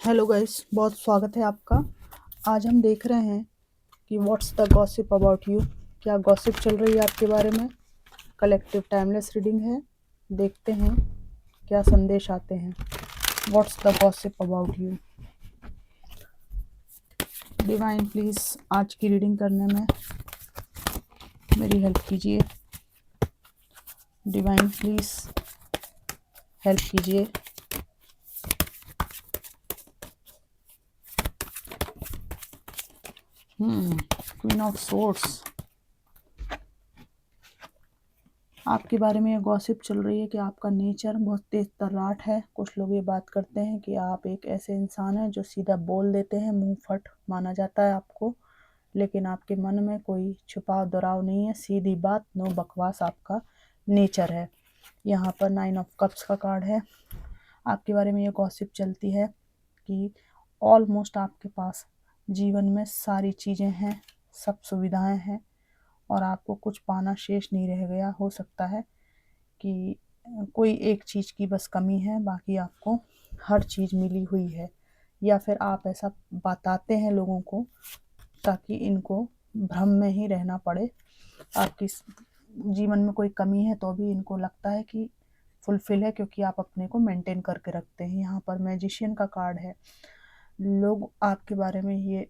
Hello guys, बहुत स्वागत है आपका। आज हम देख रहे हैं कि what's the gossip about you. क्या गॉसिप चल रही है आपके बारे में। कलेक्टिव टाइमलेस रीडिंग है। देखते हैं क्या संदेश आते हैं। What's the gossip about you. Divine please आज की रीडिंग करने में मेरी हेल्प कीजिए। डिवाइन प्लीज़ हेल्प कीजिए। Queen of swords. आपके बारे में ये गॉसिप चल रही है कि आपका नेचर बहुत तेज तर्राट है। कुछ लोग ये बात करते हैं कि आप एक ऐसे इंसान हैं जो सीधा बोल देते हैं, मुंह फट माना जाता है आपको, लेकिन आपके मन में कोई छुपाव दराव नहीं है। सीधी बात, नो बकवास आपका नेचर है। यहाँ पर 9 ऑफ कप्स का कार्ड है। आपके बारे में ये गॉसिप चलती है कि ऑलमोस्ट आपके पास जीवन में सारी चीज़ें हैं, सब सुविधाएं हैं और आपको कुछ पाना शेष नहीं रह गया। हो सकता है कि कोई एक चीज़ की बस कमी है, बाकी आपको हर चीज़ मिली हुई है। या फिर आप ऐसा बताते हैं लोगों को ताकि इनको भ्रम में ही रहना पड़े। आपकी जीवन में कोई कमी है तो भी इनको लगता है कि फुलफिल है, क्योंकि आप अपने को मेंटेन करके रखते हैं। यहाँ पर मैजिशियन का कार्ड है। लोग आपके बारे में ये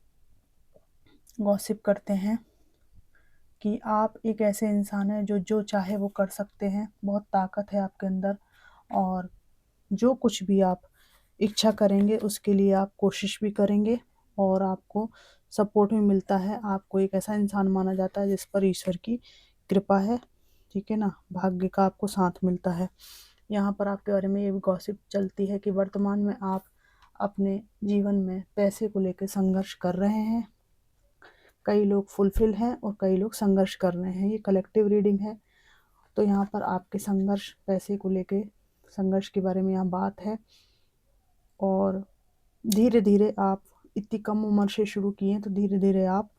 गॉसिप करते हैं कि आप एक ऐसे इंसान हैं जो जो चाहे वो कर सकते हैं। बहुत ताकत है आपके अंदर और जो कुछ भी आप इच्छा करेंगे उसके लिए आप कोशिश भी करेंगे और आपको सपोर्ट भी मिलता है। आपको एक ऐसा इंसान माना जाता है जिस पर ईश्वर की कृपा है, ठीक है ना, भाग्य का आपको साथ मिलता है। यहाँ पर आपके बारे में ये भी गॉसिप चलती है कि वर्तमान में आप अपने जीवन में पैसे को लेकर संघर्ष कर रहे हैं। कई लोग फुलफिल हैं और कई लोग संघर्ष कर रहे हैं। ये कलेक्टिव रीडिंग है, तो यहाँ पर आपके संघर्ष, पैसे को लेके संघर्ष के बारे में यहाँ बात है। और धीरे धीरे आप इतनी कम उम्र से शुरू किए तो धीरे धीरे आप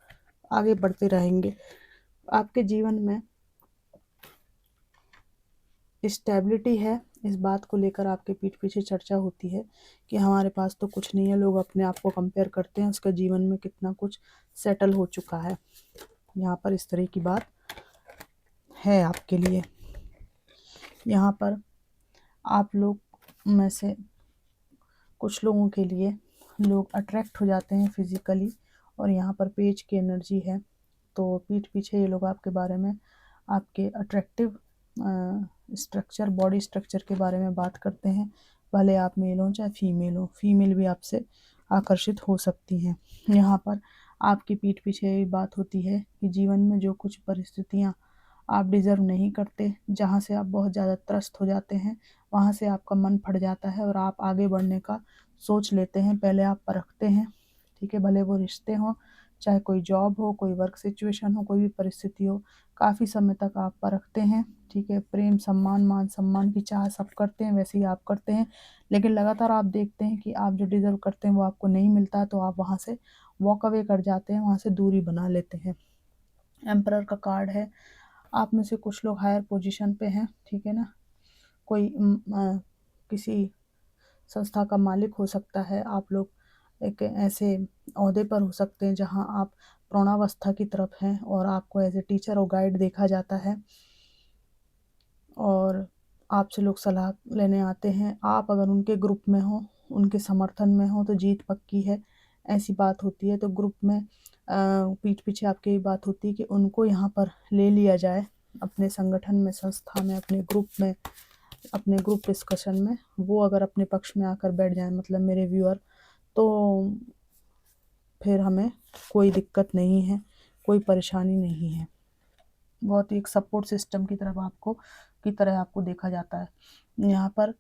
आगे बढ़ते रहेंगे। आपके जीवन में स्टेबिलिटी है, इस बात को लेकर आपके पीठ पीछे चर्चा होती है कि हमारे पास तो कुछ नहीं है। लोग अपने आप को कंपेयर करते हैं उसका जीवन में कितना कुछ सेटल हो चुका है। यहाँ पर इस तरह की बात है आपके लिए। यहाँ पर आप लोग में से कुछ लोगों के लिए लोग अट्रैक्ट हो जाते हैं फिजिकली, और यहाँ पर पेज की एनर्जी है, तो पीठ पीछे ये लोग आपके बारे में, आपके अट्रैक्टिव स्ट्रक्चर, बॉडी स्ट्रक्चर के बारे में बात करते हैं। भले आप मेल हो चाहे फीमेल हो, फीमेल भी आपसे आकर्षित हो सकती हैं। यहाँ पर आपकी पीठ पीछे ये बात होती है कि जीवन में जो कुछ परिस्थितियाँ आप डिज़र्व नहीं करते, जहाँ से आप बहुत ज़्यादा त्रस्त हो जाते हैं, वहाँ से आपका मन फट जाता है और आप आगे बढ़ने का सोच लेते हैं। पहले आप परखते हैं, ठीक है, भले वो रिश्ते हों, चाहे कोई जॉब हो, कोई वर्क सिचुएशन हो, कोई भी परिस्थिति हो, काफ़ी समय तक आप परखते हैं, ठीक है। प्रेम, सम्मान, मान सम्मान की चाह सब करते हैं, वैसे ही आप करते हैं। लेकिन लगातार आप देखते हैं कि आप जो डिज़र्व करते हैं वो आपको नहीं मिलता, तो आप वहाँ से वॉक अवे कर जाते हैं, वहाँ से दूरी बना लेते हैं। एम्परर का कार्ड है। आप में से कुछ लोग हायर पोजीशन पे हैं, ठीक है ना। कोई किसी संस्था का मालिक हो सकता है। आप लोग एक ऐसे ओहदे पर हो सकते हैं जहां आप प्रौढ़ावस्था की तरफ हैं और आपको एज ए टीचर और गाइड देखा जाता है और आपसे लोग सलाह लेने आते हैं। आप अगर उनके ग्रुप में हो, उनके समर्थन में हो, तो जीत पक्की है, ऐसी बात होती है। तो ग्रुप में पीठ पीछे आपकी ये बात होती है कि उनको यहाँ पर ले लिया जाए, अपने संगठन में, संस्था में, अपने ग्रुप में, अपने ग्रुप डिस्कशन में। वो अगर अपने पक्ष में आकर बैठ जाए, मतलब मेरे व्यूअर, तो फिर हमें कोई दिक्कत नहीं है, कोई परेशानी नहीं है। बहुत ही एक सपोर्ट सिस्टम की तरह आपको देखा जाता है। यहाँ पर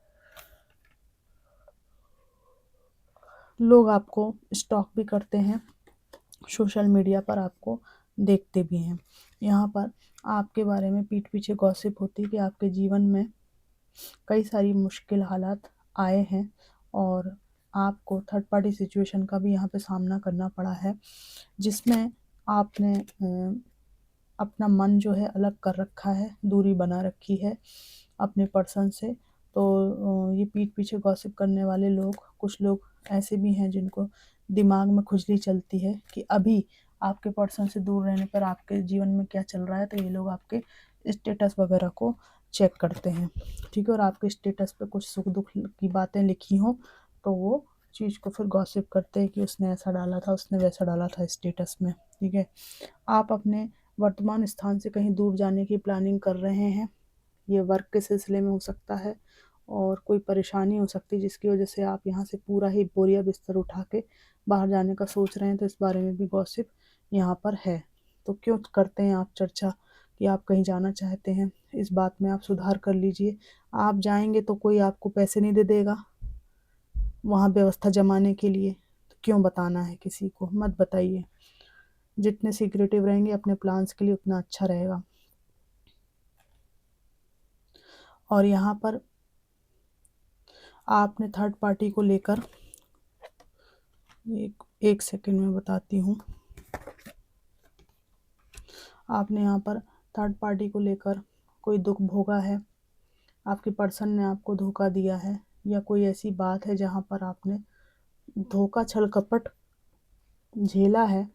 लोग आपको स्टॉक भी करते हैं, सोशल मीडिया पर आपको देखते भी हैं। यहाँ पर आपके बारे में पीठ पीछे गॉसिप होती है कि आपके जीवन में कई सारी मुश्किल हालात आए हैं और आपको थर्ड पार्टी सिचुएशन का भी यहाँ पे सामना करना पड़ा है, जिसमें आपने अपना मन जो है अलग कर रखा है, दूरी बना रखी है अपने पर्सन से। तो ये पीठ पीछे गॉसिप करने वाले लोग, कुछ लोग ऐसे भी हैं जिनको दिमाग में खुजली चलती है कि अभी आपके पर्सन से दूर रहने पर आपके जीवन में क्या चल रहा है, तो ये लोग आपके स्टेटस वगैरह को चेक करते हैं, ठीक है। और आपके स्टेटस पे कुछ सुख दुख की बातें लिखी हों तो वो चीज़ को फिर गॉसिप करते हैं कि उसने ऐसा डाला था, उसने वैसा डाला था स्टेटस में, ठीक है। आप अपने वर्तमान स्थान से कहीं दूर जाने की प्लानिंग कर रहे हैं, ये वर्क के सिलसिले में हो सकता है, और कोई परेशानी हो सकती है जिसकी वजह से आप यहाँ से पूरा ही बोरिया बिस्तर उठा के बाहर जाने का सोच रहे हैं, तो इस बारे में भी गॉसिप यहाँ पर है। तो क्यों करते हैं आप चर्चा कि आप कहीं जाना चाहते हैं, इस बात में आप सुधार कर लीजिए। आप जाएंगे तो कोई आपको पैसे नहीं दे देगा वहाँ व्यवस्था जमाने के लिए, तो क्यों बताना है किसी को, मत बताइए। जितने सीक्रेटिव रहेंगे अपने प्लान्स के लिए उतना अच्छा रहेगा। और यहाँ पर आपने थर्ड पार्टी को लेकर, एक सेकंड में बताती हूँ, आपने यहाँ पर थर्ड पार्टी को लेकर कोई दुख भोगा है, आपके पर्सन ने आपको धोखा दिया है, या कोई ऐसी बात है जहाँ पर आपने धोखा छल कपट झेला है,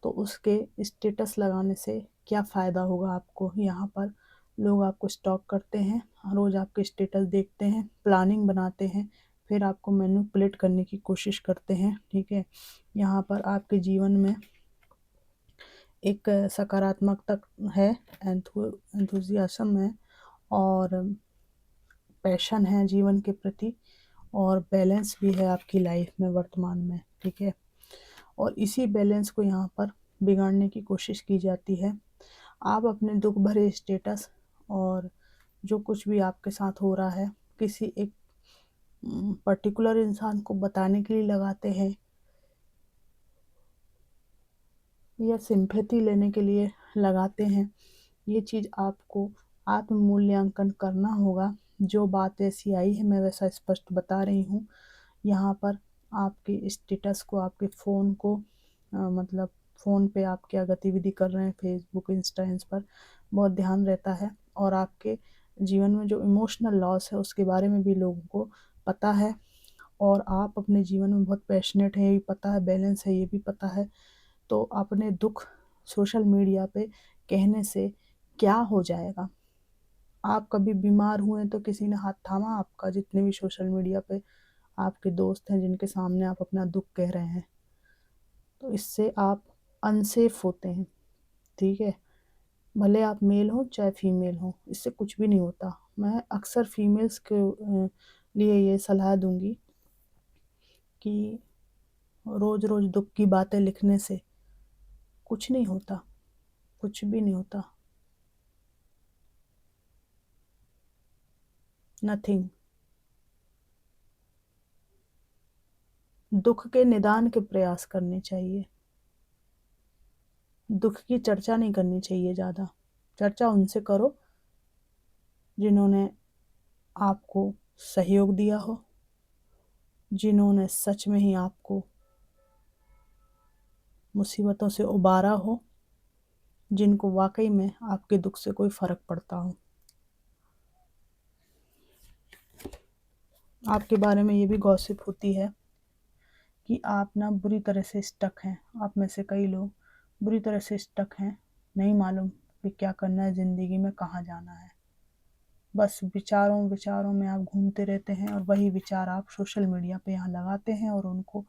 तो उसके स्टेटस लगाने से क्या फ़ायदा होगा आपको। यहाँ पर लोग आपको स्टॉक करते हैं, रोज़ आपके स्टेटस देखते हैं, प्लानिंग बनाते हैं, फिर आपको मैनिपुलेट करने की कोशिश करते हैं, ठीक है। यहाँ पर आपके जीवन में एक सकारात्मकता है, एंथुजियाज्म है, और पैशन है जीवन के प्रति, और बैलेंस भी है आपकी लाइफ में वर्तमान में, ठीक है। और इसी बैलेंस को यहाँ पर बिगाड़ने की कोशिश की जाती है। आप अपने दुख भरे स्टेटस और जो कुछ भी आपके साथ हो रहा है किसी एक पर्टिकुलर इंसान को बताने के लिए लगाते हैं, या सिंपैथी लेने के लिए लगाते हैं। ये चीज़ आपको आत्म मूल्यांकन करना होगा। जो बात ऐसी आई है मैं वैसा स्पष्ट बता रही हूँ। यहाँ पर आपके स्टेटस को, आपके फ़ोन को, मतलब फ़ोन पे आप क्या गतिविधि कर रहे हैं, फेसबुक, इंस्टा, इन पर बहुत ध्यान रहता है। और आपके जीवन में जो इमोशनल लॉस है उसके बारे में भी लोगों को पता है। और आप अपने जीवन में बहुत पैशनेट हैं, ये भी पता है, बैलेंस है ये भी पता है। तो अपने दुख सोशल मीडिया पे कहने से क्या हो जाएगा। आप कभी बीमार हुए तो किसी ने हाथ थामा आपका? जितने भी सोशल मीडिया पे आपके दोस्त हैं जिनके सामने आप अपना दुख कह रहे हैं, तो इससे आप अनसेफ होते हैं, ठीक है। भले आप मेल हो चाहे फीमेल हो, इससे कुछ भी नहीं होता। मैं अक्सर फीमेल्स के लिए ये सलाह दूंगी कि रोज़ रोज़ दुख की बातें लिखने से कुछ नहीं होता, कुछ भी नहीं होता, नथिंग। दुख के निदान के प्रयास करने चाहिए, दुख की चर्चा नहीं करनी चाहिए ज़्यादा। चर्चा उनसे करो जिन्होंने आपको सहयोग दिया हो, जिन्होंने सच में ही आपको मुसीबतों से उबारा हो, जिनको वाकई में आपके दुख से कोई फ़र्क पड़ता हो। आपके बारे में ये भी गॉसिप होती है कि आप ना बुरी तरह से स्टक हैं। आप में से कई लोग बुरी तरह से स्टक हैं, नहीं मालूम कि क्या करना है ज़िंदगी में, कहाँ जाना है। बस विचारों विचारों में आप घूमते रहते हैं, और वही विचार आप सोशल मीडिया पे यहाँ लगाते हैं और उनको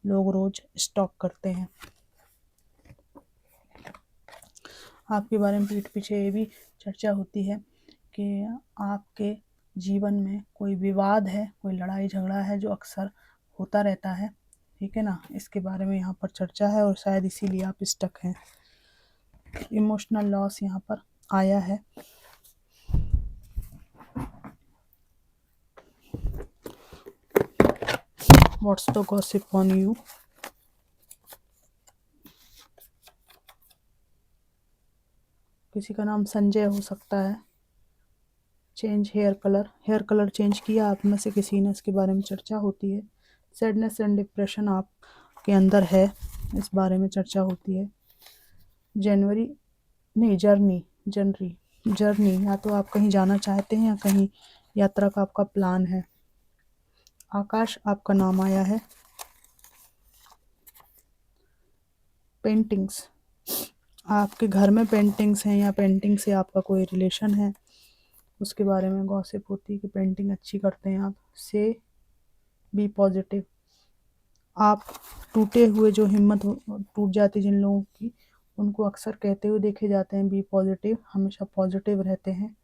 लोग रोज़ स्टॉक करते हैं। आपके बारे में पीठ पीछे ये भी चर्चा होती है कि आपके जीवन में कोई विवाद है, कोई लड़ाई झगड़ा है जो अक्सर होता रहता है, ठीक है ना। इसके बारे में यहाँ पर चर्चा है और शायद इसीलिए आप स्टक हैं। इमोशनल लॉस यहाँ पर आया है। What's the gossip on you? किसी का नाम संजय हो सकता है। चेंज हेयर कलर चेंज किया आप में से किसी ने, इसके बारे में चर्चा होती है। सैडनेस एंड डिप्रेशन आपके अंदर है, इस बारे में चर्चा होती है। जनवरी नहीं, जर्नी, या तो आप कहीं जाना चाहते हैं या कहीं यात्रा का आपका प्लान है। आकाश आपका नाम आया है। पेंटिंग्स, आपके घर में पेंटिंग्स हैं या पेंटिंग से आपका कोई रिलेशन है, उसके बारे में गॉसिप होती है कि पेंटिंग अच्छी करते हैं आप। से बी पॉजिटिव, आप टूटे हुए जो हिम्मत टूट जाती जिन लोगों की, उनको अक्सर कहते हुए देखे जाते हैं बी पॉजिटिव, हमेशा पॉजिटिव रहते हैं।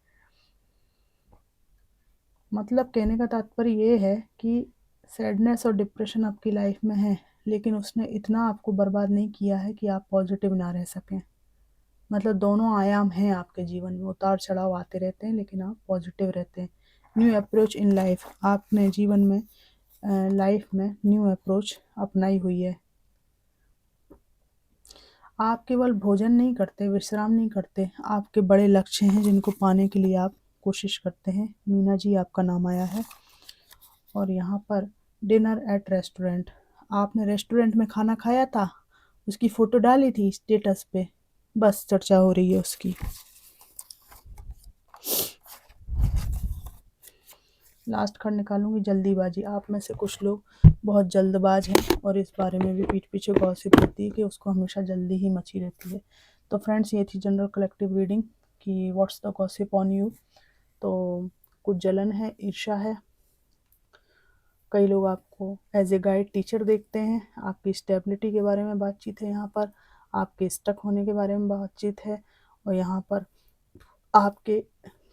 मतलब कहने का तात्पर्य ये है कि सैडनेस और डिप्रेशन आपकी लाइफ में है, लेकिन उसने इतना आपको बर्बाद नहीं किया है कि आप पॉजिटिव ना रह सकें। मतलब दोनों आयाम हैं आपके जीवन में, उतार चढ़ाव आते रहते हैं, लेकिन आप पॉजिटिव रहते हैं। न्यू अप्रोच इन लाइफ, आपने जीवन में लाइफ में न्यू अप्रोच अपनाई हुई है। आप केवल भोजन नहीं करते, विश्राम नहीं करते, आपके बड़े लक्ष्य हैं जिनको पाने के लिए आप कोशिश करते हैं। मीना जी आपका नाम आया है। और यहाँ पर डिनर एट रेस्टोरेंट, आपने रेस्टोरेंट में खाना खाया था, उसकी फ़ोटो डाली थी स्टेटस पे, बस चर्चा हो रही है उसकी। लास्ट कार्ड निकालूंगी, जल्दीबाजी, आप में से कुछ लोग बहुत जल्दबाज हैं और इस बारे में भी पीठ पीछे गॉसिप होती है कि उसको हमेशा जल्दी ही मची रहती है। तो फ्रेंड्स, ये थी जनरल कलेक्टिव रीडिंग कि what's the gossip on you. तो कुछ जलन है, ईर्ष्या है, कई लोग आपको एज ए गाइड टीचर देखते हैं, आपकी स्टेबिलिटी के बारे में बातचीत है यहाँ पर, आपके स्टक होने के बारे में बातचीत है, और यहाँ पर आपके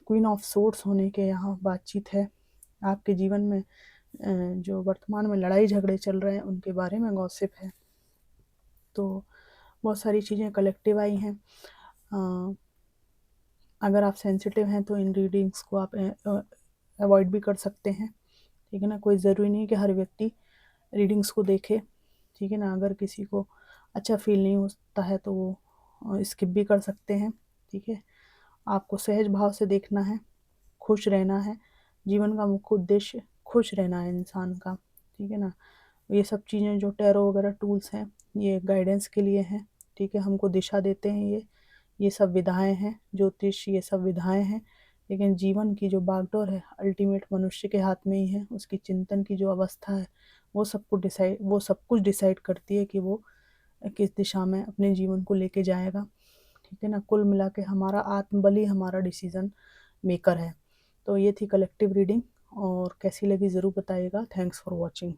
क्वीन ऑफ सोर्ड्स होने के यहाँ बातचीत है। आपके जीवन में जो वर्तमान में लड़ाई झगड़े चल रहे हैं उनके बारे में गॉसिप है। तो बहुत सारी चीज़ें कलेक्टिव आई हैं। अगर आप सेंसिटिव हैं तो इन रीडिंग्स को आप अवॉइड भी कर सकते हैं, ठीक है ना। कोई ज़रूरी नहीं कि हर व्यक्ति रीडिंग्स को देखे, ठीक है ना। अगर किसी को अच्छा फील नहीं होता है तो वो स्किप भी कर सकते हैं, ठीक है। आपको सहज भाव से देखना है, खुश रहना है, जीवन का मुख्य उद्देश्य खुश रहना है इंसान का, ठीक है ना। ये सब चीज़ें जो टैरो वगैरह टूल्स हैं ये गाइडेंस के लिए हैं, ठीक है, हमको दिशा देते हैं। ये सब विधाएं हैं, ज्योतिष ये सब विधाएं हैं, लेकिन जीवन की जो बागडोर है अल्टीमेट मनुष्य के हाथ में ही है। उसकी चिंतन की जो अवस्था है वो सब कुछ डिसाइड करती है कि वो किस दिशा में अपने जीवन को लेके जाएगा, ठीक है ना। कुल मिला के हमारा आत्मबल ही हमारा डिसीजन मेकर है। तो ये थी कलेक्टिव रीडिंग, और कैसी लगी ज़रूर बताइएगा। Thanks for watching.